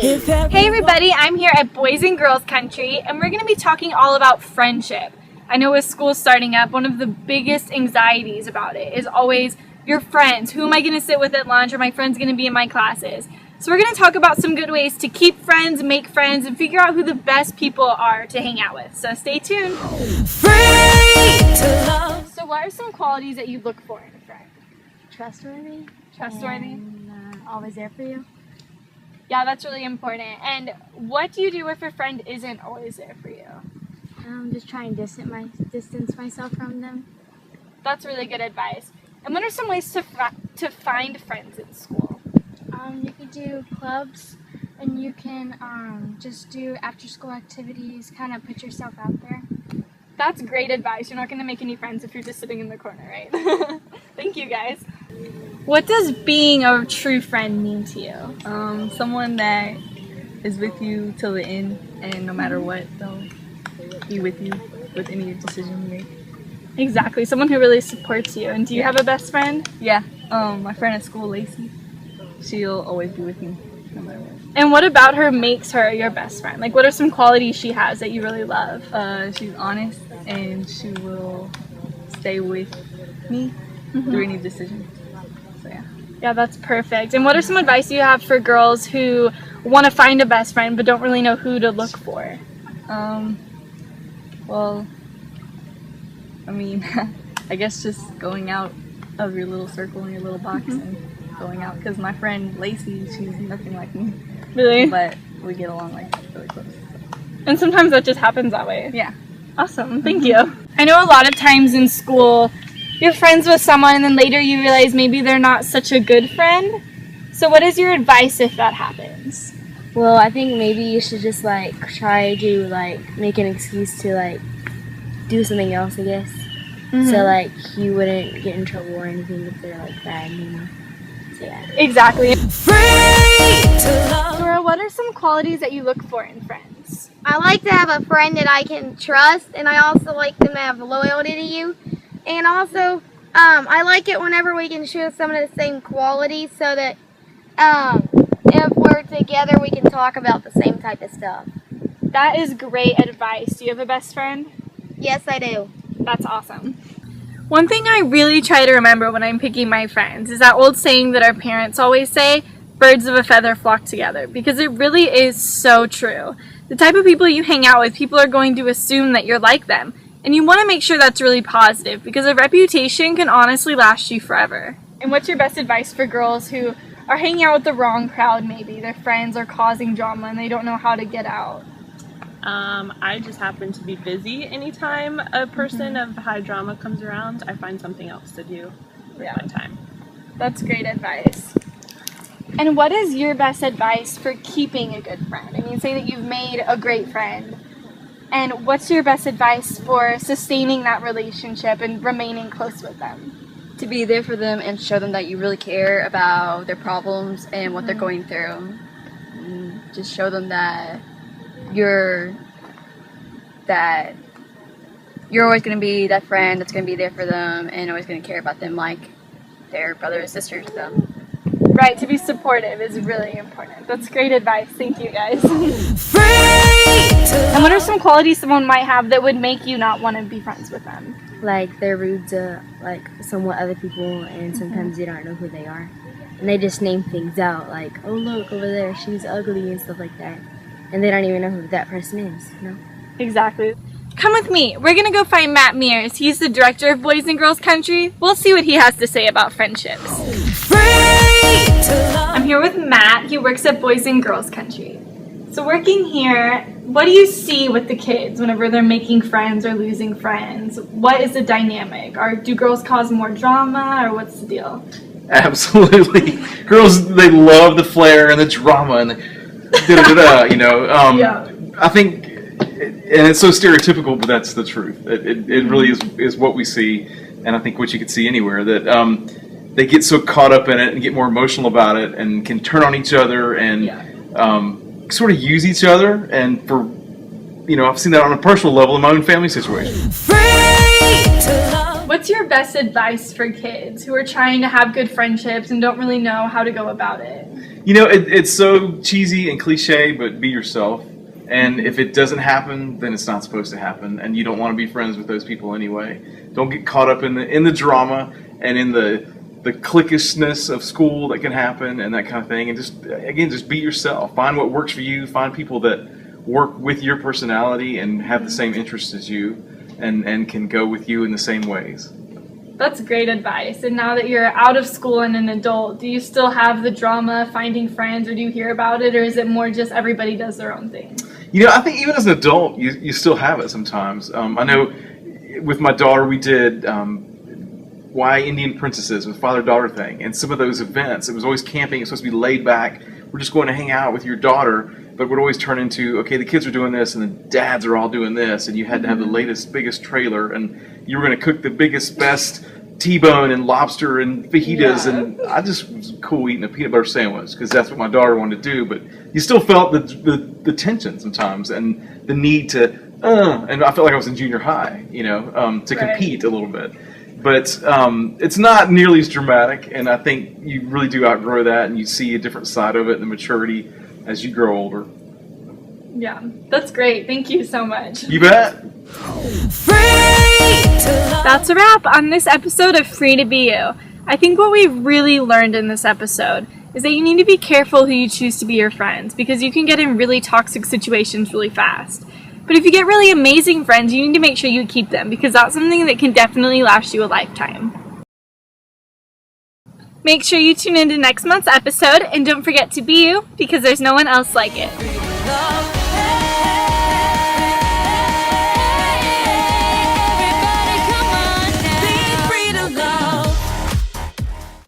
Hey everybody, I'm here at Boys and Girls Country and we're going to be talking all about friendship. I know with school starting up, one of the biggest anxieties about it is always your friends. Who am I going to sit with at lunch? Are my friends going to be in my classes? So we're going to talk about some good ways to keep friends, make friends, and figure out who the best people are to hang out with. So stay tuned. Free2Love. So what are some qualities that you look for in a friend? Trustworthy. Trustworthy. And, always there for you. Yeah, that's really important. And what do you do if a friend isn't always there for you? Just try and distance myself from them. That's really good advice. And what are some ways to find friends in school? You could do clubs, and you can just do after-school activities. Kind of put yourself out there. That's great advice. You're not going to make any friends if you're just sitting in the corner, right? Thank you, guys. What does being a true friend mean to you? Someone that is with you till the end, and no matter what, they'll be with you with any decision you make. Exactly. Someone who really supports you. And do you have a best friend? Yeah. My friend at school, Lacey, she'll always be with me no matter what. And what about her makes her your best friend? Like, what are some qualities she has that you really love? She's honest, and she will stay with me through any decision. So yeah. Yeah, that's perfect. And what are some advice you have for girls who want to find a best friend but don't really know who to look for? Well, I mean, I guess just going out of your little circle in your little box and going out. Because my friend Lacey, she's nothing like me. Really? But we get along like really close. And sometimes that just happens that way. Yeah. Awesome. Thank you. I know a lot of times in school, you're friends with someone and then later you realize maybe they're not such a good friend. So what is your advice if that happens? Well, I think maybe you should just try to make an excuse to do something else, I guess. So you wouldn't get in trouble or anything if they're bad, you know. So yeah. Exactly. Free2Love. Dora, what are some qualities that you look for in friends? I like to have a friend that I can trust, and I also like them to have loyalty to you. And also, I like it whenever we can share some of the same qualities so that if we're together, we can talk about the same type of stuff. That is great advice. Do you have a best friend? Yes, I do. That's awesome. One thing I really try to remember when I'm picking my friends is that old saying that our parents always say, birds of a feather flock together, because it really is so true. The type of people you hang out with, people are going to assume that you're like them. And you want to make sure that's really positive because a reputation can honestly last you forever. And what's your best advice for girls who are hanging out with the wrong crowd maybe? Their friends are causing drama and they don't know how to get out. I just happen to be busy anytime a person of high drama comes around. I find something else to do with my time. That's great advice. And what is your best advice for keeping a good friend? I mean, say that you've made a great friend. And what's your best advice for sustaining that relationship and remaining close with them? To be there for them and show them that you really care about their problems and what they're going through. And just show them that you're always going to be that friend that's going to be there for them and always going to care about them like their brother or sister to them. Right, to be supportive is really important. That's great advice. Thank you, guys. And what are some qualities someone might have that would make you not want to be friends with them? They're rude to somewhat other people, and sometimes you don't know who they are. And they just name things out oh look over there, she's ugly and stuff like that. And they don't even know who that person is, you know? Exactly. Come with me. We're going to go find Matt Mears. He's the director of Boys and Girls Country. We'll see what he has to say about friendships. I'm here with Matt. He works at Boys and Girls Country. So working here, what do you see with the kids whenever they're making friends or losing friends? What is the dynamic? Do girls cause more drama, or what's the deal? Absolutely. Girls, they love the flair and the drama and the da-da-da-da, you know. I think, and it's so stereotypical, but that's the truth. It really is what we see, and I think what you could see anywhere, that they get so caught up in it and get more emotional about it and can turn on each other and sort of use each other. And I've seen that on a personal level in my own family situation. What's your best advice for kids who are trying to have good friendships and don't really know how to go about it? You know, it's so cheesy and cliche, but be yourself. And if it doesn't happen, then it's not supposed to happen, and you don't want to be friends with those people anyway. Don't get caught up in the drama and in the cliquishness of school that can happen and that kind of thing. And just be yourself. Find what works for you. Find people that work with your personality and have the same interests as you, and can go with you in the same ways. That's great advice. And now that you're out of school and an adult, do you still have the drama finding friends, or do you hear about it, or is it more just everybody does their own thing? You know, I think even as an adult, you still have it sometimes. I know with my daughter, we did Why Indian Princesses with father-daughter thing, and some of those events, it was always camping. It's supposed to be laid back. We're just going to hang out with your daughter, but it would always turn into, okay, the kids are doing this and the dads are all doing this, and you had to have the latest, biggest trailer, and you were going to cook the biggest, best T-bone and lobster and fajitas, and I just was cool eating a peanut butter sandwich because that's what my daughter wanted to do. But you still felt the tension sometimes and the need to, and I felt like I was in junior high, to compete a little bit. But it's not nearly as dramatic, and I think you really do outgrow that, and you see a different side of it and the maturity as you grow older. Yeah, that's great. Thank you so much. You bet. That's a wrap on this episode of Free to Be You. I think what we really learned in this episode is that you need to be careful who you choose to be your friends, because you can get in really toxic situations really fast. But if you get really amazing friends, you need to make sure you keep them, because that's something that can definitely last you a lifetime. Make sure you tune into next month's episode, and don't forget to be you, because there's no one else like it.